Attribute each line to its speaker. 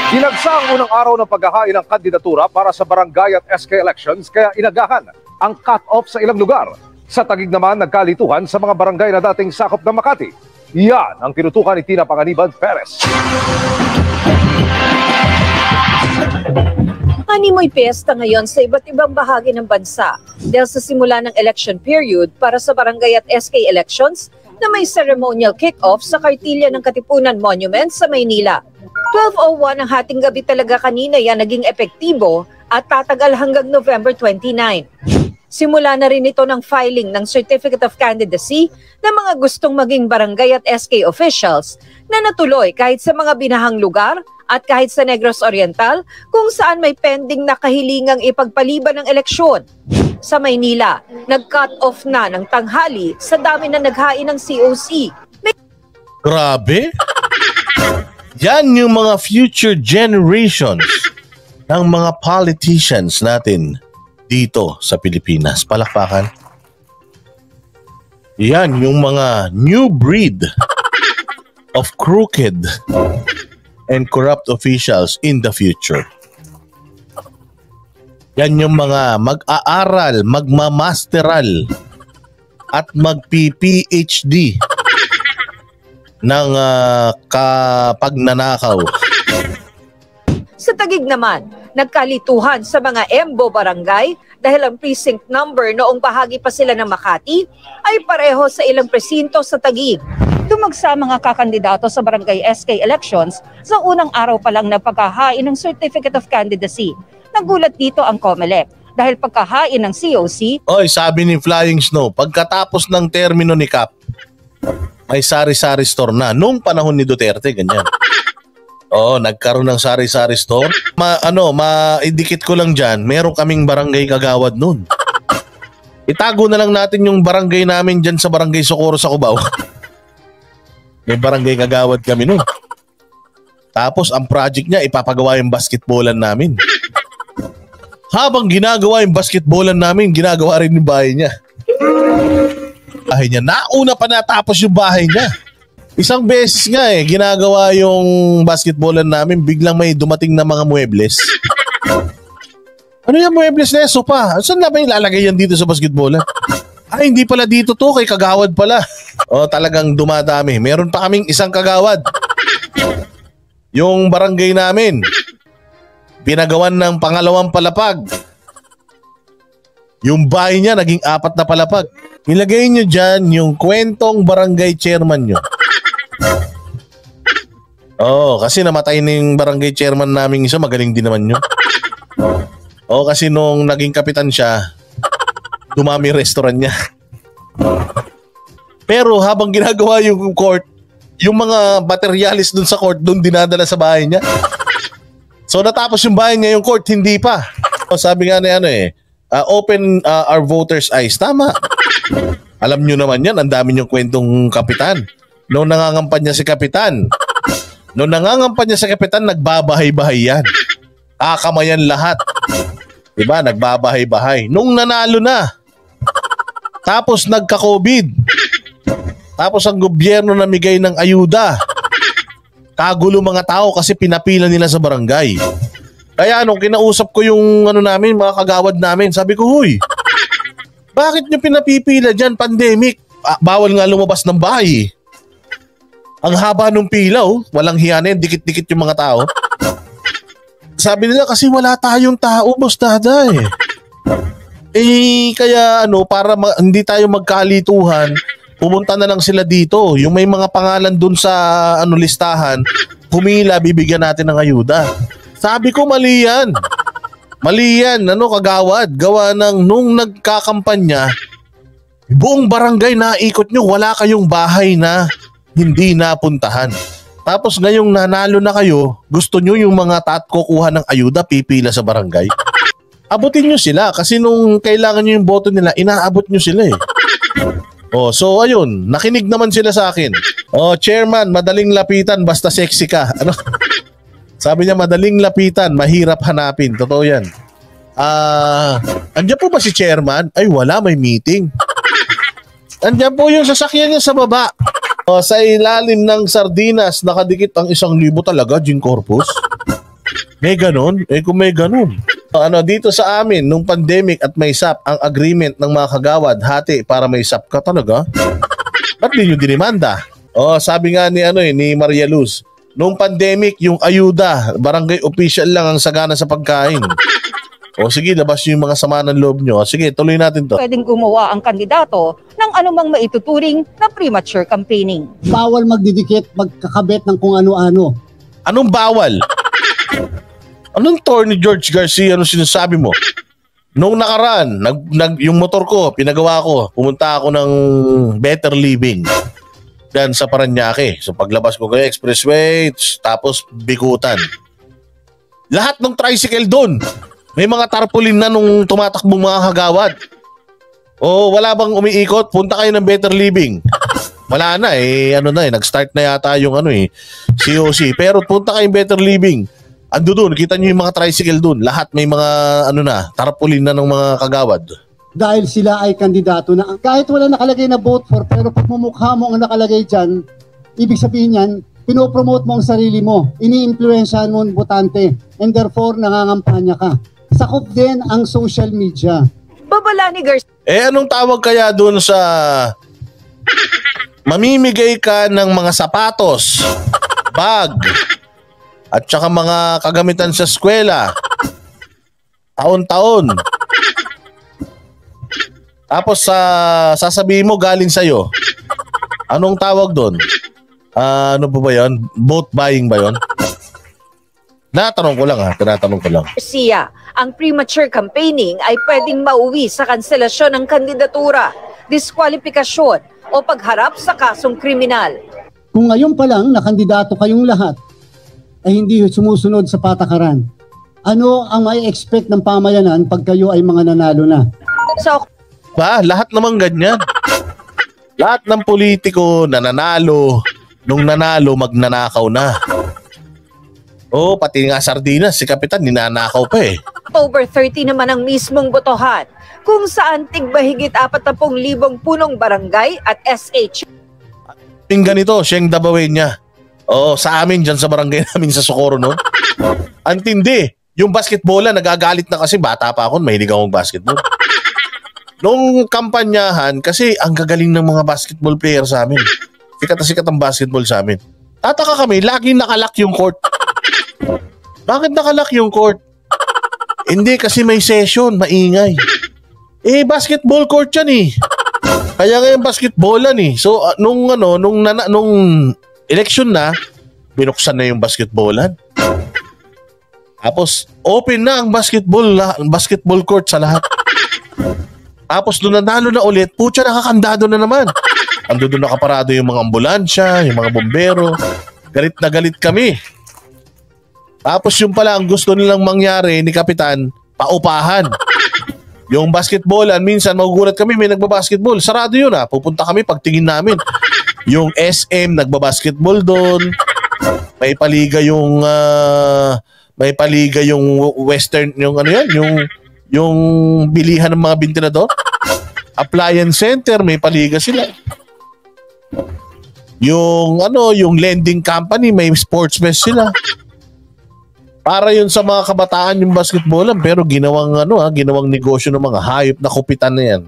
Speaker 1: Kinagsa ang unang araw ng paghahain ng kandidatura para sa barangay at SK elections kaya inagahan ang cut-off sa ilang lugar. Sa Taguig naman nagkalituhan sa mga barangay na dating sakop ng Makati. Yan ang tinutukan ni Tina Panganiban Perez.
Speaker 2: Animoy piyesta ngayon sa iba't ibang bahagi ng bansa dahil sa simula ng election period para sa barangay at SK elections na may ceremonial kick-off sa Kartilya ng Katipunan Monument sa Maynila. 12:01 ang hating gabi talaga kanina yan naging epektibo at tatagal hanggang November 29. Simula na rin ito ng filing ng Certificate of Candidacy ng mga gustong maging barangay at SK officials na natuloy kahit sa mga binahang lugar at kahit sa Negros Oriental kung saan may pending na kahilingang ipagpaliban ng eleksyon. Sa Maynila, nag-cut off na ng tanghali sa dami na naghain ng COC.
Speaker 3: Grabe! Yan yung mga future generations ng mga politicians natin dito sa Pilipinas. Palakpakan. Yan yung mga new breed of crooked and corrupt officials in the future. Yan yung mga mag-aaral, magmamasteral at mag-PhD ng kapagnanakaw.
Speaker 2: Sa Taguig naman, nagkalituhan sa mga Embo barangay dahil ang precinct number noong bahagi pa sila ng Makati ay pareho sa ilang presinto sa Taguig. Dumagsa mga kakandidato sa barangay SK elections sa unang araw pa lang ng pagkahain ng Certificate of Candidacy. Nagulat dito ang COMELEC dahil pagkahain ng COC.
Speaker 3: Oy, sabi ni Flying Snow, pagkatapos ng termino ni Cap, may sari-sari store na. Nung panahon ni Duterte, ganyan. Oo, nagkaroon ng sari-sari store. Maidikit ko lang dyan, meron kaming barangay Kagawad nun. Itago na lang natin yung barangay namin dyan sa barangay Socorro sa Cubao. May barangay Kagawad kami nun. Tapos ang project niya, ipapagawa yung basketballan namin. Habang ginagawa yung basketballan namin, ginagawa rin yung bahay niya. Bahay niya. Nauna pa natapos yung bahay niya. Isang beses nga ginagawa yung basketballan namin, biglang may dumating na mga muebles. Ano yung muebles na yan? Sopa. Saan na ba ilalagay yan dito sa basketballan? Ay, hindi pala dito to, kay Kagawad pala. O, talagang dumadami. Meron pa kaming isang Kagawad. Yung barangay namin, pinagawan ng pangalawang palapag. Yung bahay niya, naging 4 na palapag. Ilagay nyo dyan yung kwentong barangay chairman nyo. Oo, kasi namatay na yung barangay chairman namin isa, magaling din naman nyo. Oo, kasi nung naging kapitan siya, dumami restaurant niya. Pero habang ginagawa yung court, yung mga materialis dun sa court, dun dinadala sa bahay niya. So natapos yung bahay niya, yung court, hindi pa. O, sabi nga na open our voters' eyes. Tama. Alam nyo naman yan, ang dami yung kwentong kapitan. Noong nangangampanya si kapitan, nagbabahay-bahay yan. Kakamayan lahat. Diba? Nagbabahay-bahay. Nung nanalo na, tapos nagka-COVID, tapos ang gobyerno namigay ng ayuda, kagulo mga tao kasi pinapila nila sa barangay. Kaya nung kinausap ko yung mga kagawad namin, sabi ko, huy, bakit nyo pinapipila dyan? Pandemic. Bawal nga lumabas ng bahay. Ang haba nung pila, walang hiyanin, dikit-dikit yung mga tao. Sabi nila kasi wala tayong tao, boss dada kaya para hindi tayo magkalituhan, pumunta na lang sila dito. Yung may mga pangalan dun sa listahan, pumila, bibigyan natin ng ayuda. Sabi ko, mali yan. Mali yan, kagawad. Gawa ng nung nagkakampanya, buong barangay naikot nyo, wala kayong bahay na hindi napuntahan. Tapos ngayong nanalo na kayo, gusto nyo yung mga kukuha ng ayuda, pipila sa barangay. Abutin nyo sila kasi nung kailangan nyo yung boto nila, inaabot nyo sila so ayun, nakinig naman sila sa akin. Chairman, madaling lapitan basta sexy ka. Sabi niya, madaling lapitan, mahirap hanapin. Totoo yan. Andiyan po ba si chairman? Ay, wala, may meeting. Andiyan po yung sasakyan niya sa baba. Sa ilalim ng sardinas, nakadikit ang 1,000 talaga, Jing Corpus. May ganun? Kung may ganun. Dito sa amin, nung pandemic at may SAP, ang agreement ng mga kagawad, hati para may SAP ka talaga. Ba't di nyo dinimanda? Sabi nga ni Maria Luz, nung pandemic, yung ayuda, barangay official lang ang sagana sa pagkain. Sige, labas yung mga sama ng loob nyo. Sige, tuloy natin to.
Speaker 4: Pwedeng gumawa ang kandidato ng anumang maituturing na premature campaigning.
Speaker 5: Bawal magdidikit, magkakabit ng kung ano-ano.
Speaker 3: Anong bawal? Anong tour ni George Garcia? Ano sinasabi mo? Nung nakaraan, yung motor ko, pinagawa ko. Pumunta ako ng Better Living. Yan sa Paranaque. So paglabas ko kayo, expressway, tapos Bikutan. Lahat ng tricycle doon. May mga tarpaulin na nung tumatakbong mga kagawad. Wala bang umiikot? Punta kayo ng Better Living. Wala na nag-start na yata yung COC. Pero punta kayo ng Better Living. Ando doon, kita nyo yung mga tricycle doon. Lahat may mga tarpaulin na ng mga kagawad.
Speaker 5: Dahil sila ay kandidato na, kahit wala nakalagay na vote for, pero pag mumukha mo ang nakalagay dyan, ibig sabihin yan, pinopromote mo ang sarili mo, ini-influensyahan mo ang botante, and therefore nangangampanya ka. Sakop din ang social media.
Speaker 2: Babala ni Garcia.
Speaker 3: Anong tawag kaya doon sa mamimigay ka ng mga sapatos, bag, at saka mga kagamitan sa eskwela, taon-taon. Tapos sasabihin mo galing sa'yo. Anong tawag doon? Ano ba yun? Vote buying ba yun? Tinatanong ko lang.
Speaker 2: Garcia, ang premature campaigning ay pwedeng mauwi sa kanselasyon ng kandidatura, diskwalifikasyon o pagharap sa kasong kriminal.
Speaker 5: Kung ngayon pa lang nakandidato kayong lahat ay hindi sumusunod sa patakaran, ano ang may expect ng pamayanan pag kayo ay mga nanalo na?
Speaker 2: So,
Speaker 3: lahat naman ganyan. Lahat ng politiko na nanalo, nung nanalo magnanakaw na. Pati nga sardinas, si Kapitan ninanakaw pa
Speaker 2: October 30 naman ang mismong botohan, kung saan tig-mahigit 40,000 punong barangay at SH.
Speaker 3: Yung ganito, siyang dabawin niya. Sa amin dyan sa barangay namin sa Socorro noon. Antindi, yung basketbola nagagalit na kasi bata pa ako, mahilig akong basketball. Nung kampanyahan, kasi ang gagaling ng mga basketball player sa amin. Sikat na sikat ang basketball sa amin. Tataka kami, laging nakalak yung court. Bakit nakalak yung court? Hindi kasi may session, maingay. Basketball court yan Kaya nga yung basketballan So nung election na, binuksan na yung basketballan. Tapos open na ang basketball court sa lahat. Tapos nung nanalo na ulit, putya nakakandado na naman. Ando doon nakaparado yung mga ambulansya, yung mga bombero. Galit na galit kami. Tapos yung pala ang gusto nilang mangyari ni Kapitan, paupahan. Yung basketballan, minsan magugulat kami, may nagbabasketball. Sarado yun pupunta kami pagtingin namin. Yung SM, nagbabasketball doon. May paliga yung western, yung bilihan ng mga bintinador. Appliance center, may paliga sila. Yung lending company, may sports fest sila. Para yun sa mga kabataan yung basketballan, pero ginawang negosyo ng mga hayop na kupitan na yan.